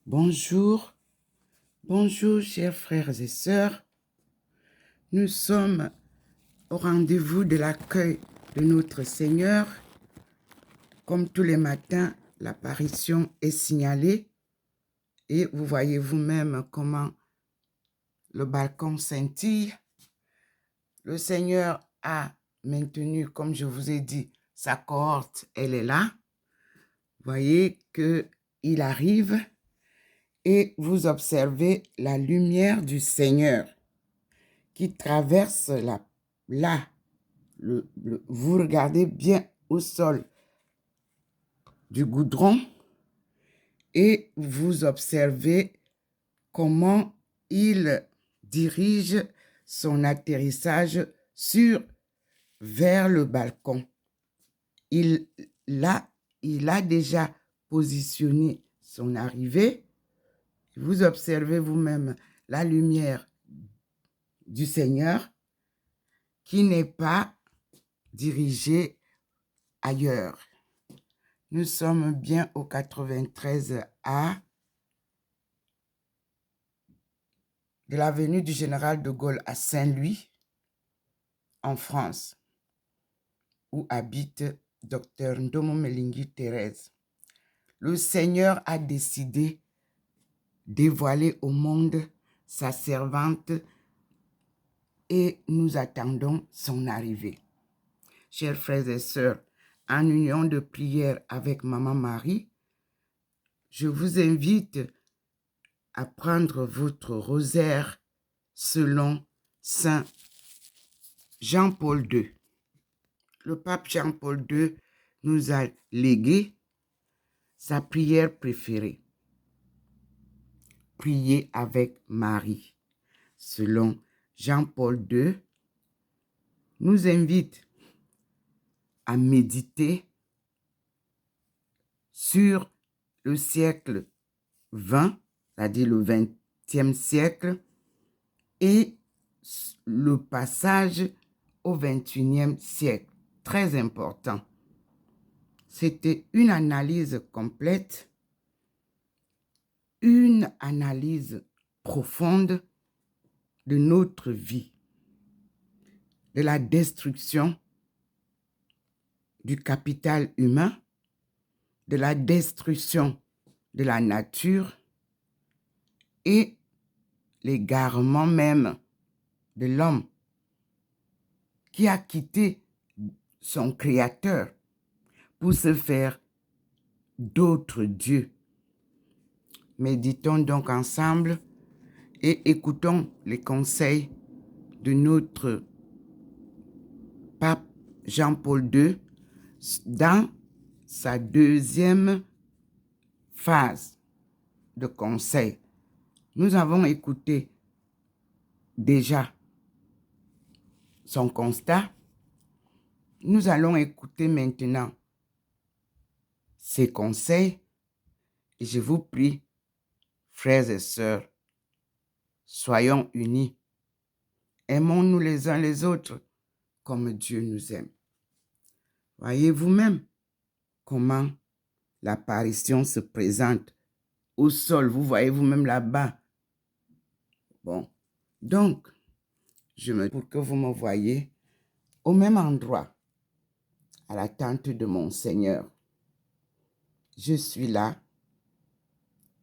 Bonjour, bonjour chers frères et sœurs. Nous sommes au rendez-vous de l'accueil de notre Seigneur. Comme tous les matins, l'apparition est signalée et vous voyez vous-même comment le balcon scintille. Le Seigneur a maintenu, comme je vous ai dit, sa cohorte, elle est là. Vous voyez qu'il arrive et vous observez la lumière du Seigneur qui traverse vous regardez bien au sol du goudron et vous observez comment il dirige son atterrissage vers le balcon. Il a déjà positionné son arrivée. Vous observez vous-même la lumière du Seigneur qui n'est pas dirigée ailleurs. Nous sommes bien au 93A de l'avenue du Général de Gaulle à Saint-Louis, en France, où habite Dr Ndomo Melingui Thérèse. Le Seigneur a décidé de dévoiler au monde sa servante et nous attendons son arrivée. Chers frères et sœurs, en union de prière avec Maman Marie, je vous invite à prendre votre rosaire selon Saint Jean-Paul II. Le pape Jean-Paul II nous a légué sa prière préférée. Prier avec Marie. Selon Jean-Paul II, nous invite à méditer sur le siècle 20, c'est-à-dire le 20e siècle, et le passage au 21e siècle. Très important. C'était une analyse complète, une analyse profonde de notre vie, de la destruction du capital humain, de la destruction de la nature et l'égarement même de l'homme qui a quitté son Créateur pour se faire d'autres dieux. Méditons donc ensemble et écoutons les conseils de notre pape Jean-Paul II dans sa deuxième phase de conseil. Nous avons écouté déjà son constat. Nous allons écouter maintenant ses conseils. Et je vous prie, frères et sœurs, soyons unis. Aimons-nous les uns les autres comme Dieu nous aime. Voyez vous-même comment l'apparition se présente au sol. Vous voyez vous-même là-bas. Bon, donc, pour que vous me voyez au même endroit, à la tente de mon Seigneur. Je suis là.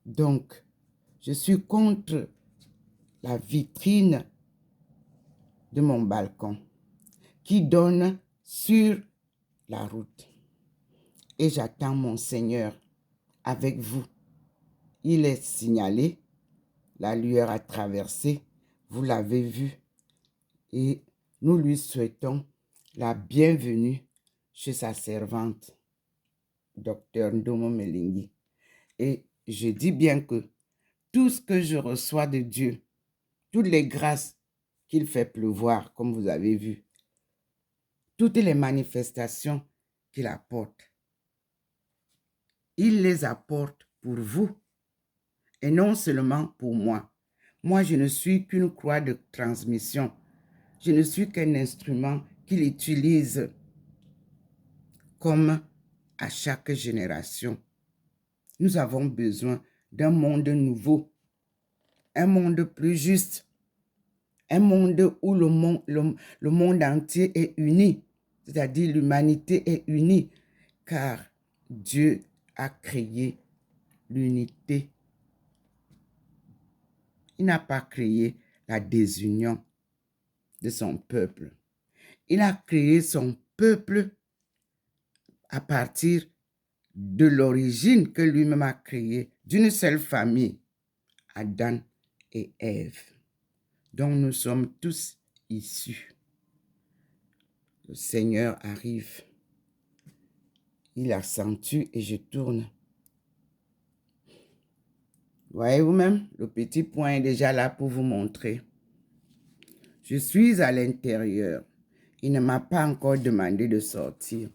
Donc, je suis contre la vitrine de mon balcon qui donne sur la route. Et j'attends mon Seigneur avec vous. Il est signalé, la lueur a traversé, vous l'avez vu. Et nous lui souhaitons la bienvenue chez sa servante, Dr Ndomo Melingui. Et je dis bien que tout ce que je reçois de Dieu, toutes les grâces qu'il fait pleuvoir, comme vous avez vu, toutes les manifestations qu'il apporte, il les apporte pour vous et non seulement pour moi. Moi, je ne suis qu'une croix de transmission. Je ne suis qu'un instrument qu'il utilise comme à chaque génération. Nous avons besoin d'un monde nouveau, un monde plus juste, un monde où le monde entier est uni, c'est-à-dire l'humanité est unie, car Dieu a créé l'unité. Il n'a pas créé la désunion de son peuple. Il a créé son peuple à partir de l'origine que lui-même a créée, d'une seule famille, Adam et Ève, dont nous sommes tous issus. Le Seigneur arrive. Il accentue et je tourne. Voyez vous-même, le petit point est déjà là pour vous montrer. Je suis à l'intérieur. Il ne m'a pas encore demandé de sortir.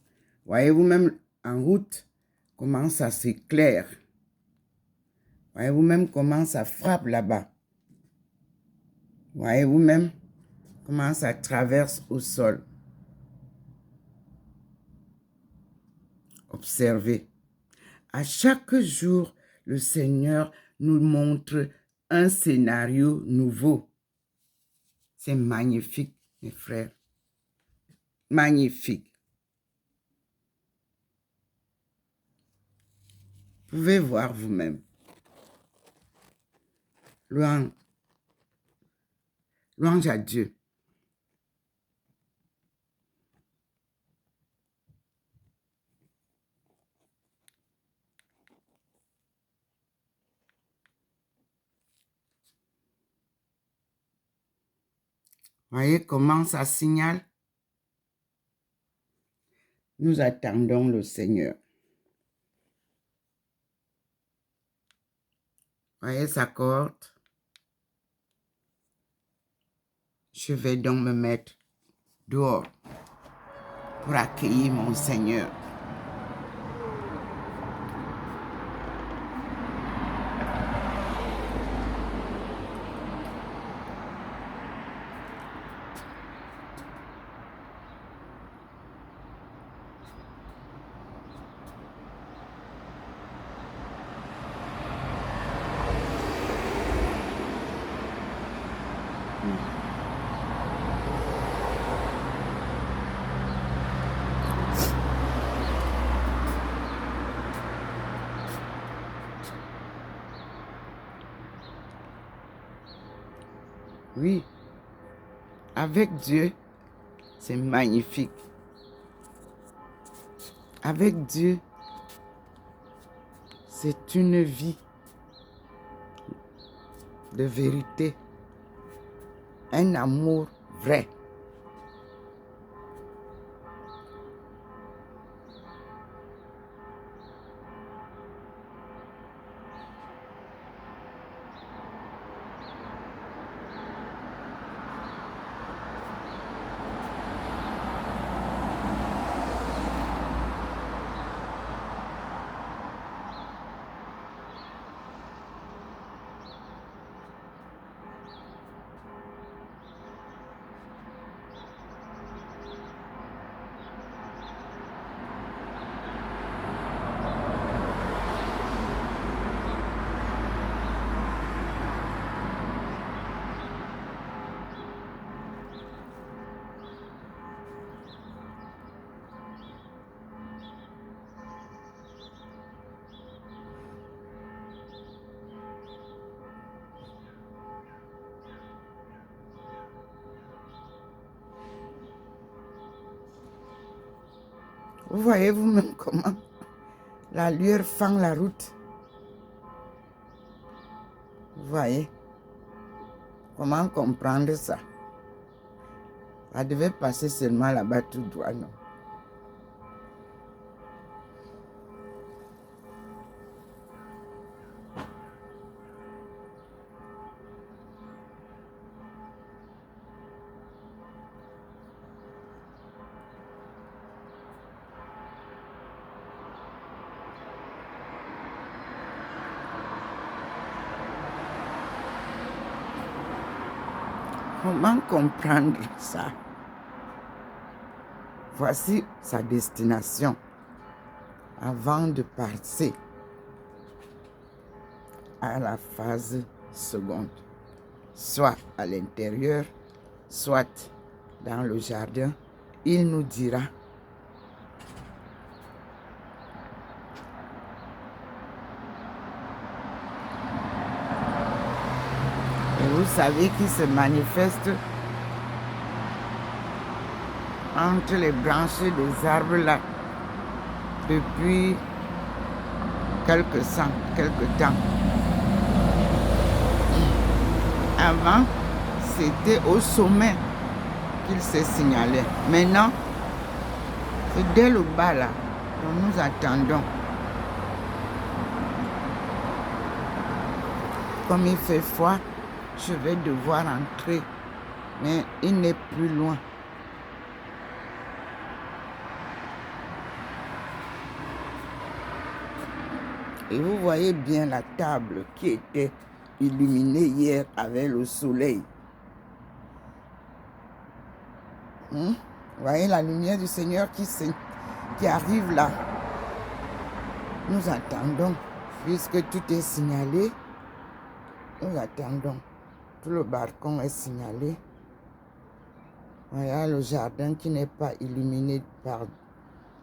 Voyez vous-même en route comment ça s'éclaire. Voyez vous-même comment ça frappe là-bas. Voyez vous-même comment ça traverse au sol. Observez. À chaque jour, le Seigneur nous montre un scénario nouveau. C'est magnifique, mes frères. Magnifique. Vous pouvez voir vous-même. Louange à Dieu. Voyez comment ça signale? Nous attendons le Seigneur. Voyez sa corde. Je vais donc me mettre dehors pour accueillir mon Seigneur. Oui, avec Dieu, c'est magnifique. Avec Dieu, c'est une vie de vérité, un amour vrai. Vous voyez vous-même comment la lueur fend la route. Vous voyez? Comment comprendre ça? Ça devait passer seulement là-bas tout droit, non? Comment comprendre ça? Voici sa destination avant de passer à la phase seconde, soit à l'intérieur, soit dans le jardin. Il nous dira. Et vous savez qu'il se manifeste entre les branches des arbres là depuis quelque temps. Avant, c'était au sommet qu'il s'est signalé. Maintenant, c'est dès le bas là que nous attendons. Comme il fait froid, je vais devoir entrer, mais il n'est plus loin. Et vous voyez bien la table qui était illuminée hier avec le soleil. Vous voyez la lumière du Seigneur qui arrive là. Nous attendons, puisque tout est signalé. Nous attendons. Tout le balcon est signalé. Voilà le jardin qui n'est pas illuminé par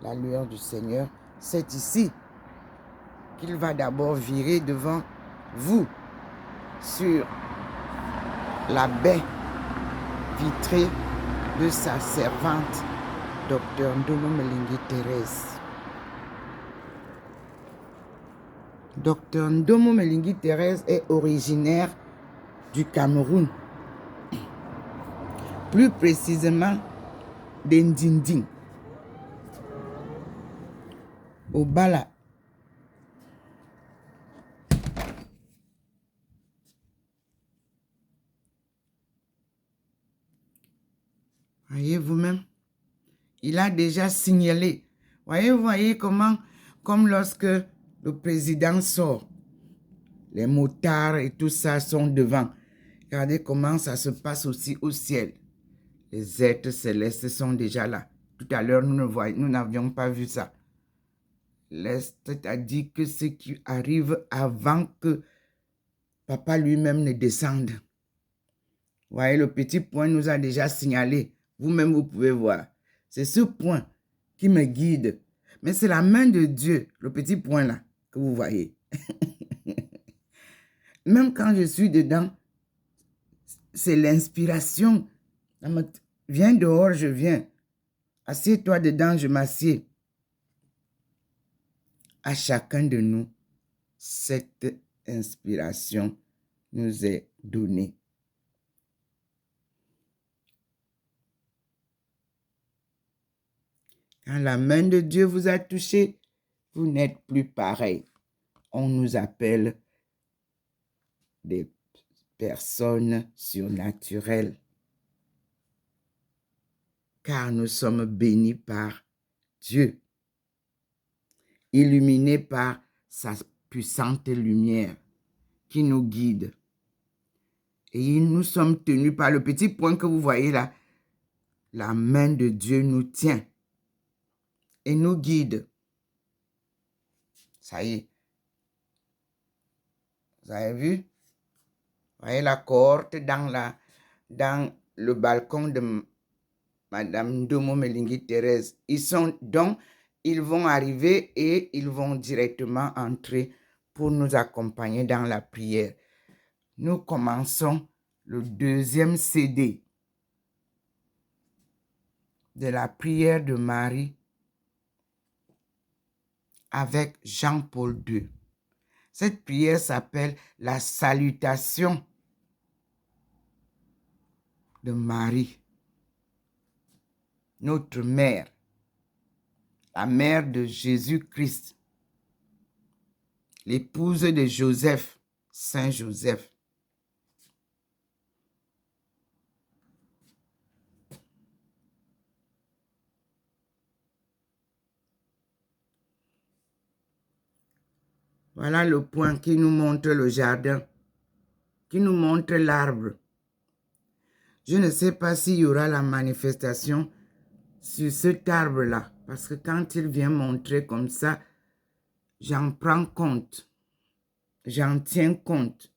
la lueur du Seigneur. C'est ici qu'il va d'abord virer devant vous sur la baie vitrée de sa servante, Dr Ndomo Melingi Thérèse. Dr Ndomo Melingi Thérèse est originaire du Cameroun, plus précisément d'Indinding, au Bala. Voyez vous-même, il a déjà signalé. Voyez comment, comme lorsque le président sort, les motards et tout ça sont devant. Regardez comment ça se passe aussi au ciel. Les êtres célestes sont déjà là. Tout à l'heure, nous n'avions pas vu ça. L'Est a dit que ce qui arrive avant que Papa lui-même ne descende. Vous voyez, le petit point nous a déjà signalé. Vous-même, vous pouvez voir. C'est ce point qui me guide. Mais c'est la main de Dieu, le petit point là, que vous voyez. Même quand je suis dedans, c'est l'inspiration. Viens dehors, je viens. Assieds-toi dedans, je m'assieds. À chacun de nous, cette inspiration nous est donnée. Quand la main de Dieu vous a touché, vous n'êtes plus pareil. On nous appelle des personnes surnaturelles, car nous sommes bénis par Dieu, illuminés par sa puissante lumière qui nous guide. Et nous sommes tenus par le petit point que vous voyez là. La main de Dieu nous tient et nous guide. Ça y est. Vous avez vu? Vous voyez la cohorte dans le balcon de Madame Ndomo Melingi Thérèse. Ils vont arriver et ils vont directement entrer pour nous accompagner dans la prière. Nous commençons le deuxième CD de la prière de Marie avec Jean-Paul II. Cette prière s'appelle la salutation de Marie, notre mère, la mère de Jésus-Christ, l'épouse de Joseph, Saint Joseph. Voilà le point qui nous montre le jardin, qui nous montre l'arbre. Je ne sais pas s'il y aura la manifestation sur cet arbre-là, parce que quand il vient montrer comme ça, j'en prends compte. j'en tiens compte.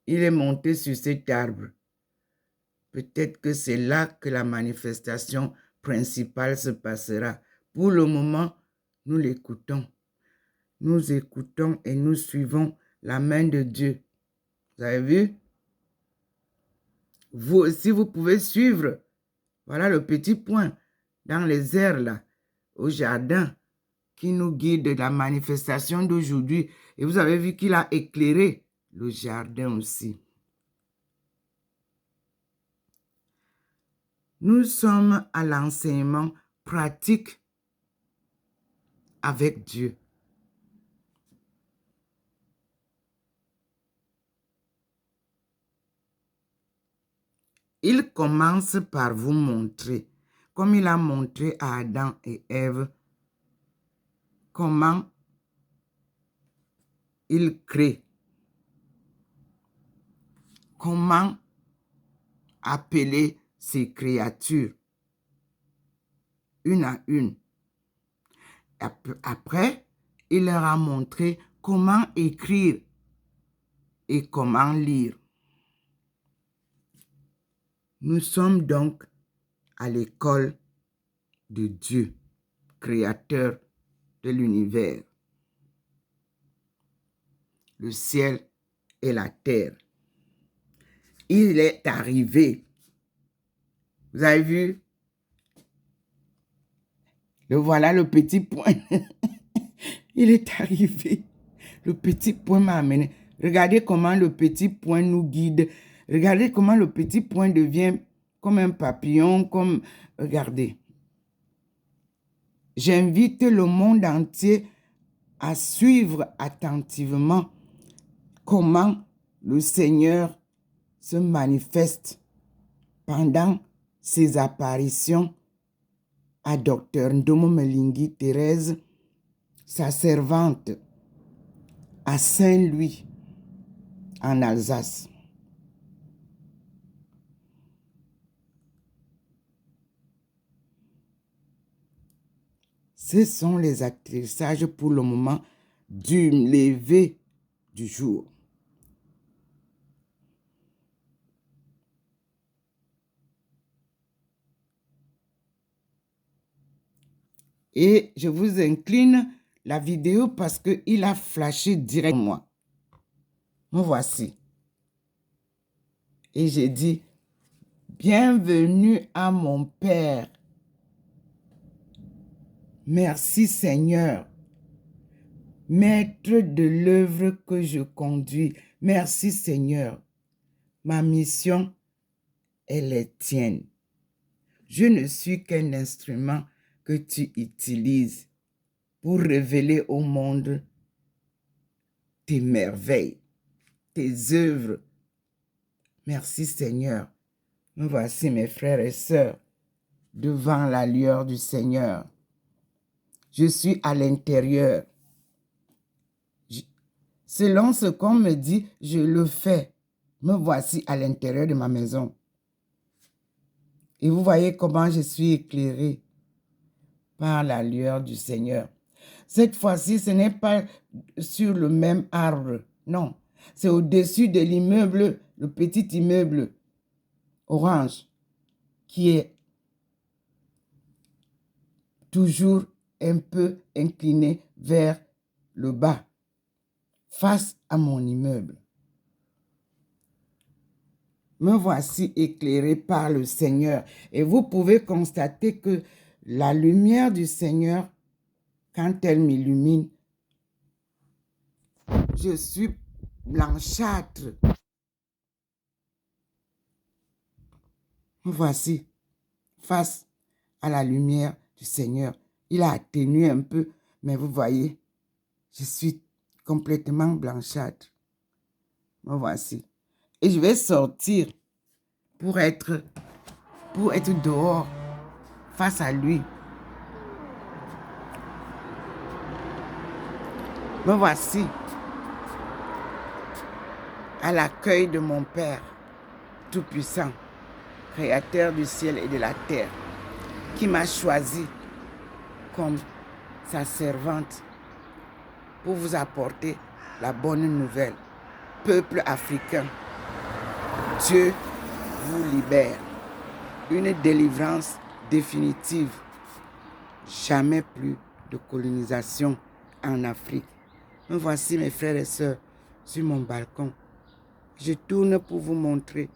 Il est monté sur cet arbre. Peut-être que c'est là que la manifestation principale se passera. Pour le moment, nous l'écoutons. Nous écoutons et nous suivons la main de Dieu. Vous avez vu? Vous aussi, vous pouvez suivre. Voilà le petit point dans les airs là, au jardin, qui nous guide de la manifestation d'aujourd'hui. Et vous avez vu qu'il a éclairé le jardin aussi. Nous sommes à l'enseignement pratique avec Dieu. Il commence par vous montrer, comme il a montré à Adam et Ève, comment il crée, comment appeler ces créatures, une à une. Après, il leur a montré comment écrire et comment lire. Nous sommes donc à l'école de Dieu, créateur de l'univers, le ciel et la terre. Il est arrivé. Vous avez vu? Le voilà le petit point. Il est arrivé. Le petit point m'a amené. Regardez comment le petit point nous guide. Regardez comment le petit point devient comme un papillon, comme... Regardez. J'invite le monde entier à suivre attentivement comment le Seigneur se manifeste pendant ses apparitions à Dr Ndomo Melingi Thérèse, sa servante, à Saint-Louis, en Alsace. Ce sont les atterrissages pour le moment du lever du jour. Et je vous incline la vidéo parce qu'il a flashé directement. Me voici. Et j'ai dit, bienvenue à mon Père. Merci Seigneur, maître de l'œuvre que je conduis. Merci Seigneur. Ma mission, elle est tienne. Je ne suis qu'un instrument que tu utilises pour révéler au monde tes merveilles, tes œuvres. Merci Seigneur. Me voici mes frères et sœurs devant la lueur du Seigneur. Je suis à l'intérieur. Selon ce qu'on me dit, je le fais. Me voici à l'intérieur de ma maison. Et vous voyez comment je suis éclairé par la lueur du Seigneur. Cette fois-ci, ce n'est pas sur le même arbre. Non, c'est au-dessus de l'immeuble, le petit immeuble orange, qui est toujours un peu incliné vers le bas, face à mon immeuble. Me voici éclairé par le Seigneur. Et vous pouvez constater que la lumière du Seigneur, quand elle m'illumine, je suis blanchâtre. Me voici face à la lumière du Seigneur. Il a atténué un peu, mais vous voyez, je suis complètement blanchâtre. Me voici. Et je vais sortir pour être dehors, face à lui. Me voici à l'accueil de mon Père Tout-Puissant, Créateur du ciel et de la terre, qui m'a choisi comme sa servante pour vous apporter la bonne nouvelle. Peuple africain, Dieu vous libère. Une délivrance définitive. Jamais plus de colonisation en Afrique. Me voici mes frères et sœurs sur mon balcon. Je tourne pour vous montrer